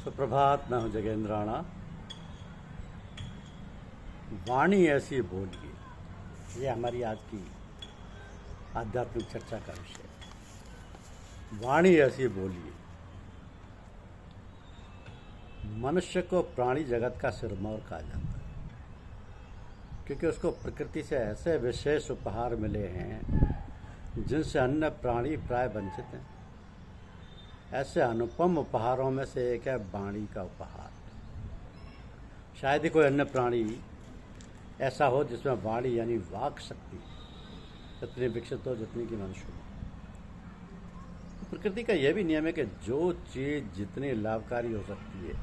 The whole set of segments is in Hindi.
सुप्रभात। मैं हूं जगेंद्र राणा। वाणी ऐसी बोलिए, ये हमारी आज की आध्यात्मिक चर्चा का विषय है। वाणी ऐसी बोलिए। मनुष्य को प्राणी जगत का सिरमौर कहा जाता है, क्योंकि उसको प्रकृति से ऐसे विशेष उपहार मिले हैं जिनसे अन्य प्राणी प्राय वंचित हैं। ऐसे अनुपम उपहारों में से एक है वाणी का उपहार। शायद ही कोई अन्य प्राणी ऐसा हो जिसमें वाणी यानी वाक शक्ति इतनी विकसित हो जितनी कि मनुष्य में। प्रकृति का यह भी नियम है कि जो चीज़ जितनी लाभकारी हो सकती है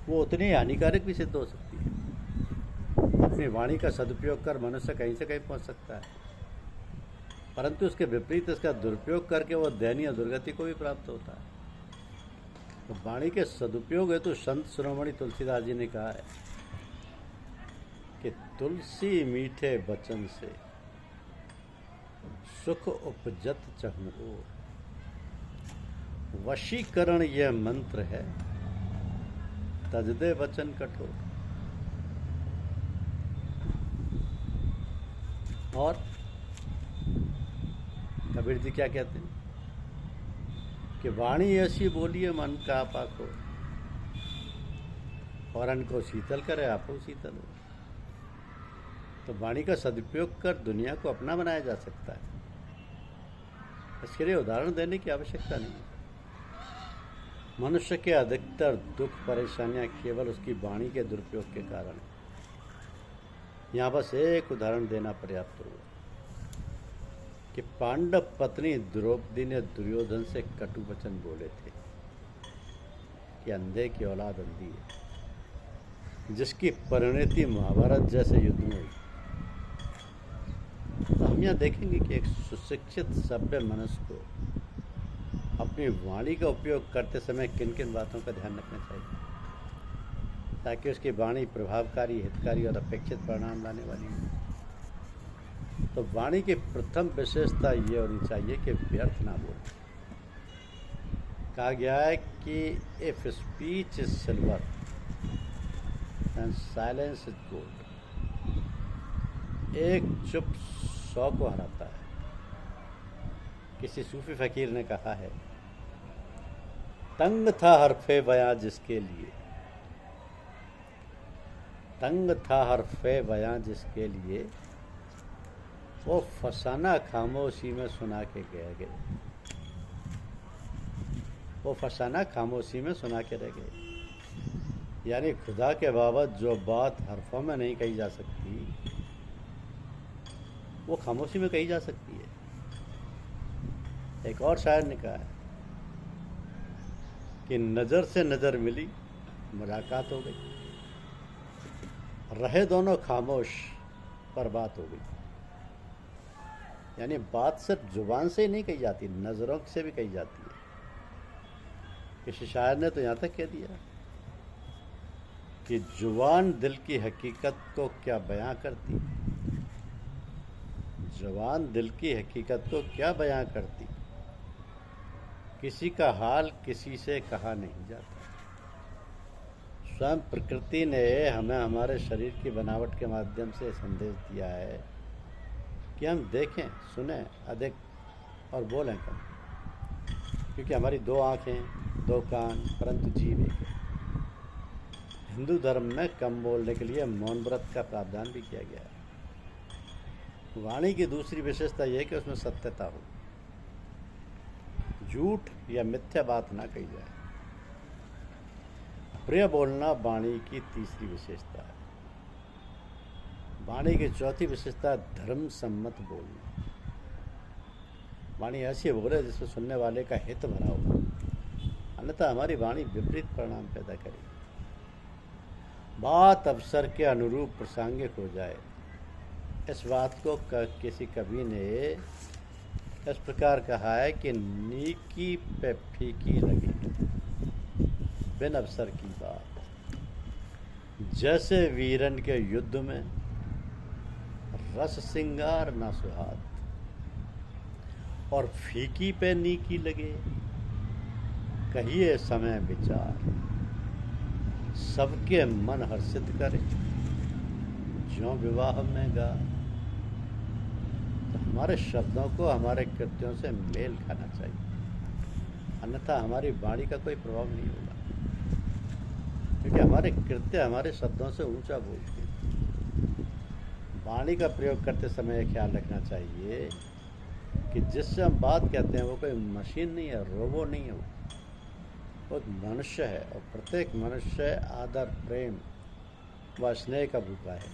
वो उतनी हानिकारक भी सिद्ध हो सकती है। अपनी वाणी का सदुपयोग कर मनुष्य कहीं से कहीं पहुंच सकता है, परंतु उसके विपरीत इसका दुरुपयोग करके वो दयनीय दुर्गति को भी प्राप्त होता है। तो वाणी के सदुपयोग है तो संत शिरोमणि तुलसीदास जी ने कहा है कि तुलसी मीठे वचन से सुख उपजत चहु ओर। वशीकरण यह मंत्र है, तजदे वचन कठोर। और कबीर जी क्या कहते हैं कि वाणी ऐसी बोलिए मन का आपा को, औरन को शीतल करे आपो शीतल हो। तो वाणी का सदुपयोग कर दुनिया को अपना बनाया जा सकता है। इसके लिए उदाहरण देने की आवश्यकता नहीं है। मनुष्य के अधिकतर दुख परेशानियां केवल उसकी वाणी के दुरुपयोग के कारण है। यहाँ बस एक उदाहरण देना पर्याप्त होगा कि पांडव पत्नी द्रौपदी ने दुर्योधन से कटु वचन बोले थे कि अंधे की औलाद अंधी है, जिसकी परिणति महाभारत जैसे युद्ध में हुई। तो हम यहाँ देखेंगे कि एक सुशिक्षित सभ्य मनुष्य को अपनी वाणी का उपयोग करते समय किन किन बातों का ध्यान रखना चाहिए ताकि उसकी वाणी प्रभावकारी, हितकारी और अपेक्षित परिणाम लाने वाली हो। तो वाणी की प्रथम विशेषता ये होनी चाहिए कि व्यर्थ ना बोले। कहा गया है कि if speech is silver and silence is gold. एक चुप 100 को हराता है। किसी सूफी फकीर ने कहा है, तंग था हरफे बयां जिसके लिए, तंग था हरफे बयां जिसके लिए, वो फसाना खामोशी में सुना के गए। वो फसाना खामोशी में सुना के रह गए। यानी खुदा के बाबत जो बात हरफों में नहीं कही जा सकती वो खामोशी में कही जा सकती है। एक और शायर ने कहा है कि नज़र से नज़र मिली, मुलाकात हो गई, रहे दोनों खामोश पर बात हो गई। यानी बात सिर्फ जुबान से ही नहीं कही जाती, नज़रों से भी कही जाती है। किसी शायर ने तो यहाँ तक कह दिया कि जुबान दिल की हकीकत को क्या बयां करती, जुबान दिल की हकीकत को क्या बयां करती, किसी का हाल किसी से कहा नहीं जाता। स्वयं प्रकृति ने हमें हमारे शरीर की बनावट के माध्यम से संदेश दिया है कि हम देखें, सुने अधिक और बोलें कम, क्योंकि हमारी 2 आँखें, 2 कान, परंतु जीव एक है। हिंदू धर्म में कम बोलने के लिए मौन व्रत का प्रावधान भी किया गया है। वाणी की दूसरी विशेषता यह है कि उसमें सत्यता हो, झूठ या मिथ्या बात ना कही जाए। प्रिय बोलना वाणी की तीसरी विशेषता है। वाणी की चौथी विशेषता धर्म सम्मत बोलना। वाणी ऐसी बोले जिसमें सुनने वाले का हित भरा हो, अन्यथा हमारी वाणी विपरीत परिणाम पैदा करेगी। बात अवसर के अनुरूप प्रासंगिक हो जाए। इस बात को किसी कवि ने इस प्रकार कहा है कि नीकी पे फीकी लगी बिन अवसर की बात, जैसे वीरन के युद्ध में रस सिंगार ना सुहाग, और फीकी पे नीकी लगे कहिए समय विचार, सबके मन हर्षित करे, ज्यों विवाह में गा। तो हमारे शब्दों को हमारे कृत्यों से मेल खाना चाहिए, अन्यथा हमारी वाणी का कोई प्रभाव नहीं होगा, क्योंकि हमारे कृत्य हमारे शब्दों से ऊंचा बोलते हैं। वाणी का प्रयोग करते समय ख्याल रखना चाहिए कि जिससे हम बात कहते हैं वो कोई मशीन नहीं है, रोबो नहीं है, वो एक मनुष्य है। और प्रत्येक मनुष्य आदर, प्रेम व स्नेह का भूखा है।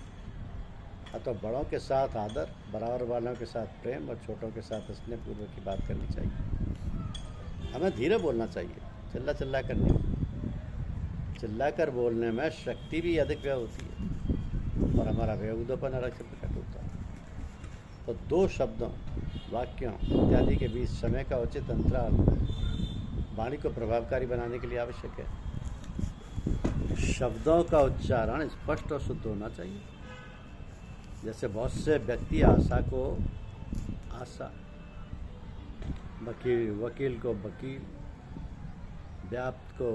अतः बड़ों के साथ आदर, बराबर वालों के साथ प्रेम और छोटों के साथ स्नेहपूर्वक की बात करनी चाहिए। हमें धीरे बोलना चाहिए, चिल्ला चिल्ला कर नहीं। चिल्लाकर बोलने में शक्ति भी अधिक व्यय होती है और हमारा बेहूदापन अलग से प्रकट होता है। तो दो शब्दों, वाक्यों इत्यादि के बीच समय का उचित अंतराल वाणी को प्रभावकारी बनाने के लिए आवश्यक है। शब्दों का उच्चारण स्पष्ट और शुद्ध होना चाहिए। जैसे बहुत से व्यक्ति आशा को आशा, वकील को वकील, व्याप्त को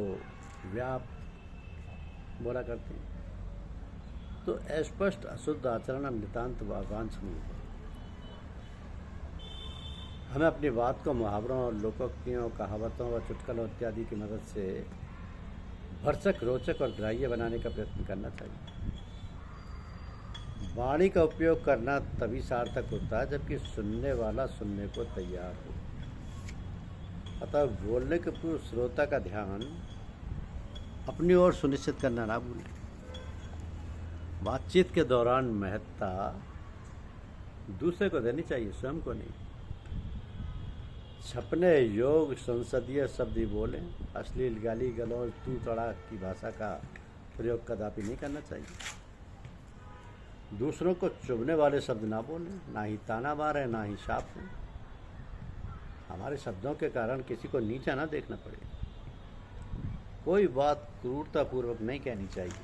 व्याप्त बोला करते हैं। तो अस्पष्ट अशुद्ध आचरण नितांत वांछनीय है। हमें अपनी बात को मुहावरों और लोकोक्तियों, कहावतों व चुटकुलों इत्यादि की मदद से भरसक, रोचक और ग्राह्य बनाने का प्रयत्न करना चाहिए। वाणी का उपयोग करना तभी सार्थक होता है जबकि सुनने वाला सुनने को तैयार हो। अतः बोलने के पूर्व श्रोता का ध्यान अपनी ओर सुनिश्चित करना ना भूलें। बातचीत के दौरान महत्ता दूसरे को देनी चाहिए, स्वयं को नहीं। छपने योग संसदीय शब्द ही बोलें। अश्लील, गाली गलौज, तू तड़ाक की भाषा का प्रयोग कदापि नहीं करना चाहिए। दूसरों को चुभने वाले शब्द ना बोलें, ना ही ताना मारें, ना ही शाप दें। हमारे शब्दों के कारण किसी को नीचा ना देखना पड़े। कोई बात क्रूरतापूर्वक नहीं कहनी चाहिए।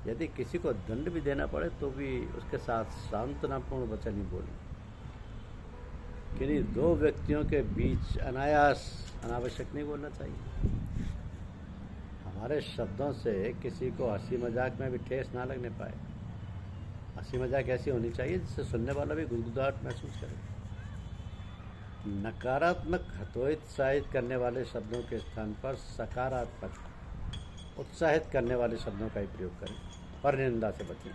यदि किसी को दंड भी देना पड़े तो भी उसके साथ सांत्वनापूर्ण वचन ही बोलें। किन्हीं दो व्यक्तियों के बीच अनायास, अनावश्यक नहीं बोलना चाहिए। हमारे शब्दों से किसी को हंसी मजाक में भी ठेस ना लगने पाए। हंसी मजाक ऐसी होनी चाहिए जिससे सुनने वाला भी गुदगुदाहट महसूस करे। नकारात्मक, हतोत्साहित करने वाले शब्दों के स्थान पर सकारात्मक, उत्साहित करने वाले शब्दों का ही प्रयोग करें। पर निंदा से बचें।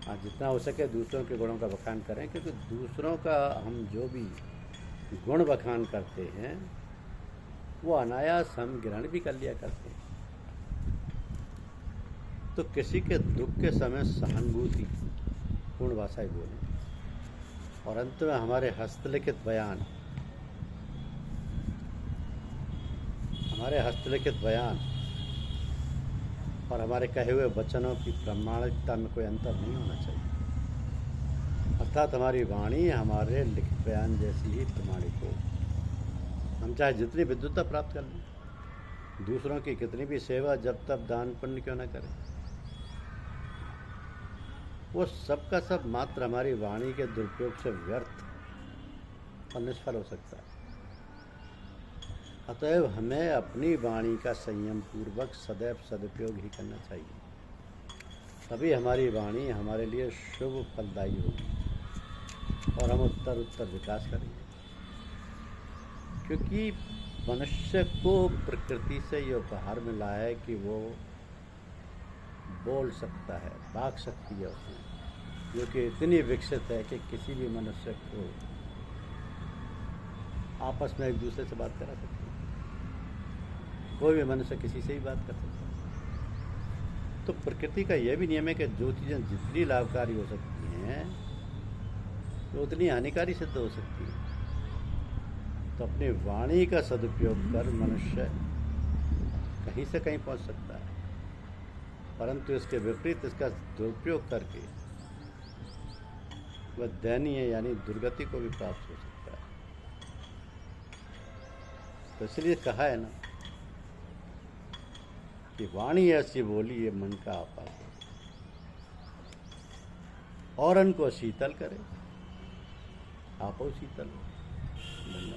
हाँ, जितना हो सके दूसरों के गुणों का बखान करें, क्योंकि दूसरों का हम जो भी गुण बखान करते हैं वो अनायास हम ग्रहण भी कर लिया करते हैं। तो किसी के दुख के समय सहानुभूति पूर्ण भाषा ही बोलें। और अंत में हमारे हस्तलिखित बयान और हमारे कहे हुए वचनों की प्रामाणिकता में कोई अंतर नहीं होना चाहिए। अर्थात हमारी वाणी हमारे लिखित बयान जैसी ही प्रमाणिक हो। हम चाहे जितनी विद्वता प्राप्त कर लें, दूसरों की कितनी भी सेवा, जब तब दान पुण्य क्यों न करें, वो सब का सब मात्र हमारी वाणी के दुरुपयोग से व्यर्थ और निष्फल हो सकता है। अतएव हमें अपनी वाणी का संयम पूर्वक सदैव सदुपयोग ही करना चाहिए। तभी हमारी वाणी हमारे लिए शुभ फलदायी होगी और हम उत्तर विकास करेंगे। क्योंकि मनुष्य को प्रकृति से ये उपहार मिला है कि वो बोल सकता है, वाक शक्ति है उसमें, जो कि इतनी विकसित है कि किसी भी मनुष्य को आपस में एक दूसरे से बात करा सकते हैं। कोई भी मनुष्य किसी से ही बात कर सकता है। तो प्रकृति का यह भी नियम है कि जो चीज़ें जितनी लाभकारी हो सकती हैं तो उतनी हानिकारी सिद्ध हो सकती है। तो अपनी वाणी का सदुपयोग कर मनुष्य कहीं से कहीं पहुंच सकता है, परंतु इसके विपरीत इसका दुरुपयोग करके वह दयनीय यानी दुर्गति को भी प्राप्त हो सकता है। तो इसलिए कहा है ना कि वाणी ऐसी बोली ये मन का आपा है, औरन को शीतल करे, आपो शीतल हो। धन्यवाद।